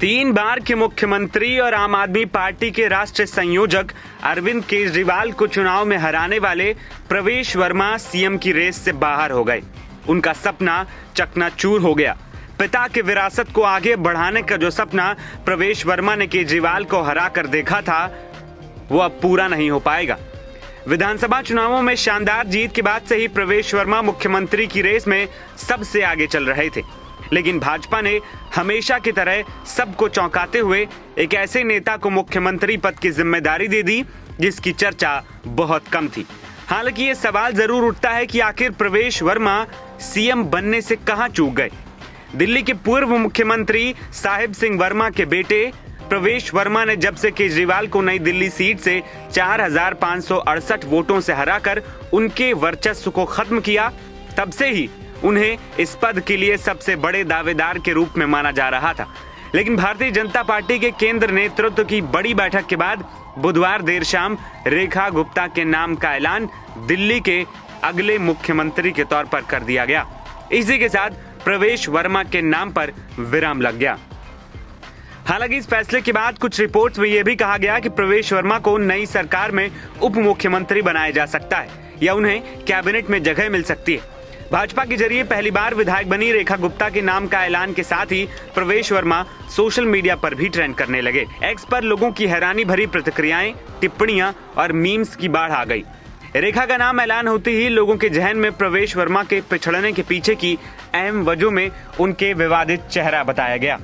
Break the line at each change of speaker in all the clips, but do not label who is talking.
3 बार के मुख्यमंत्री और आम आदमी पार्टी के राष्ट्रीय संयोजक अरविंद केजरीवाल को चुनाव में हराने वाले प्रवेश वर्मा सीएम की रेस से बाहर हो गए। उनका सपना चकनाचूर हो गया। पिता की विरासत को आगे बढ़ाने का जो सपना प्रवेश वर्मा ने केजरीवाल को हरा कर देखा था, वो अब पूरा नहीं हो पाएगा। विधानसभा चुनावों में शानदार जीत के बाद से ही प्रवेश वर्मा मुख्यमंत्री की रेस में सबसे आगे चल रहे थे, लेकिन भाजपा ने हमेशा की तरह सबको चौंकाते हुए एक ऐसे नेता को मुख्यमंत्री पद की जिम्मेदारी दे दी जिसकी चर्चा बहुत कम थी। हालांकि ये सवाल जरूर उठता है कि आखिर प्रवेश वर्मा सीएम बनने से कहां चूक गए। दिल्ली के पूर्व मुख्यमंत्री साहिब सिंह वर्मा के बेटे प्रवेश वर्मा ने जब से केजरीवाल को नई दिल्ली सीट से 4,568 वोटों से हराकर उनके वर्चस्व को खत्म किया, तब से ही उन्हें इस पद के लिए सबसे बड़े दावेदार के रूप में माना जा रहा था। लेकिन भारतीय जनता पार्टी के केंद्र नेतृत्व की बड़ी बैठक के बाद बुधवार देर शाम रेखा गुप्ता के नाम का ऐलान दिल्ली के अगले मुख्यमंत्री के तौर पर कर दिया गया। इसी के साथ प्रवेश वर्मा के नाम पर विराम लग गया। हालांकि इस फैसले के बाद कुछ रिपोर्ट्स में यह भी कहा गया कि प्रवेश वर्मा को नई सरकार में उप मुख्यमंत्री बनाया जा सकता है या उन्हें कैबिनेट में जगह मिल सकती है। भाजपा के जरिए पहली बार विधायक बनी रेखा गुप्ता के नाम का ऐलान के साथ ही प्रवेश वर्मा सोशल मीडिया पर भी ट्रेंड करने लगे। एक्स पर लोगों की हैरानी भरी प्रतिक्रियाएं, टिप्पणियां और मीम्स की बाढ़ आ गई। रेखा का नाम ऐलान होते ही लोगों के जहन में प्रवेश वर्मा के पिछड़ने के पीछे की अहम वजह में उनके विवादित चेहरा बताया गया।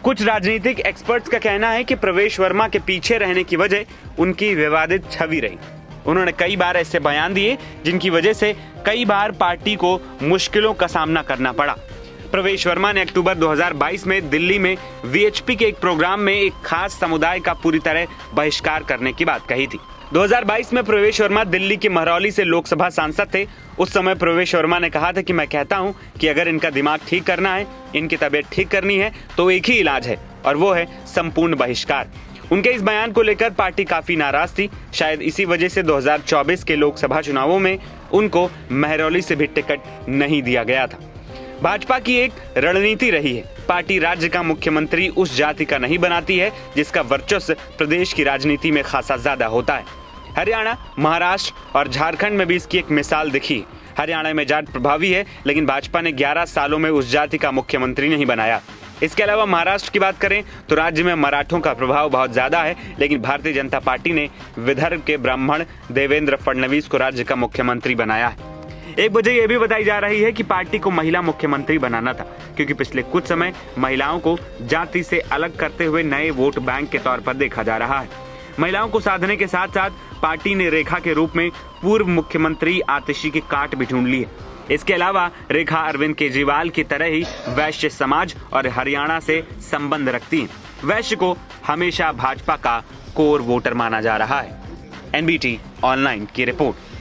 कुछ राजनीतिक एक्सपर्ट्स का कहना है कि प्रवेश वर्मा के पीछे रहने की वजह उनकी विवादित छवि रही। उन्होंने कई बार ऐसे बयान दिए जिनकी वजह से कई बार पार्टी को मुश्किलों का सामना करना पड़ा। प्रवेश वर्मा ने अक्टूबर 2022 में दिल्ली में वीएचपी के एक प्रोग्राम में एक खास समुदाय का पूरी तरह बहिष्कार करने की बात कही थी। 2022 में प्रवेश वर्मा दिल्ली के महरौली से लोकसभा सांसद थे। उस समय प्रवेश वर्मा ने कहा था कि मैं कहता हूं कि अगर इनका दिमाग ठीक करना है, इनकी तबीयत ठीक करनी है, तो एक ही इलाज है और वो है संपूर्ण बहिष्कार। उनके इस बयान को लेकर पार्टी काफी नाराज थी। शायद इसी वजह से 2024 के लोकसभा चुनावों में उनको महरौली से भी टिकट नहीं दिया गया था। भाजपा की एक रणनीति रही है, पार्टी राज्य का मुख्यमंत्री उस जाति का नहीं बनाती है जिसका वर्चस्व प्रदेश की राजनीति में खासा ज्यादा होता है। हरियाणा, महाराष्ट्र और झारखंड में भी इसकी एक मिसाल दिखी। हरियाणा में जाट प्रभावी है, लेकिन भाजपा ने 11 सालों में उस जाति का मुख्यमंत्री नहीं बनाया। इसके अलावा महाराष्ट्र की बात करें तो राज्य में मराठों का प्रभाव बहुत ज्यादा है, लेकिन भारतीय जनता पार्टी ने विदर्भ के ब्राह्मण देवेंद्र फडणवीस को राज्य का मुख्यमंत्री बनाया है। एक वजह यह भी बताई जा रही है कि पार्टी को महिला मुख्यमंत्री बनाना था, क्योंकि पिछले कुछ समय महिलाओं को जाति से अलग करते हुए नए वोट बैंक के तौर पर देखा जा रहा है। महिलाओं को साधने के साथ साथ पार्टी ने रेखा के रूप में पूर्व मुख्यमंत्री आतिशी की काट भी ढूंढ ली है। इसके अलावा रेखा अरविंद केजरीवाल की तरह ही वैश्य समाज और हरियाणा से संबंध रखती है। वैश्य को हमेशा भाजपा का कोर वोटर माना जा रहा है। एनबीटी ऑनलाइन की रिपोर्ट।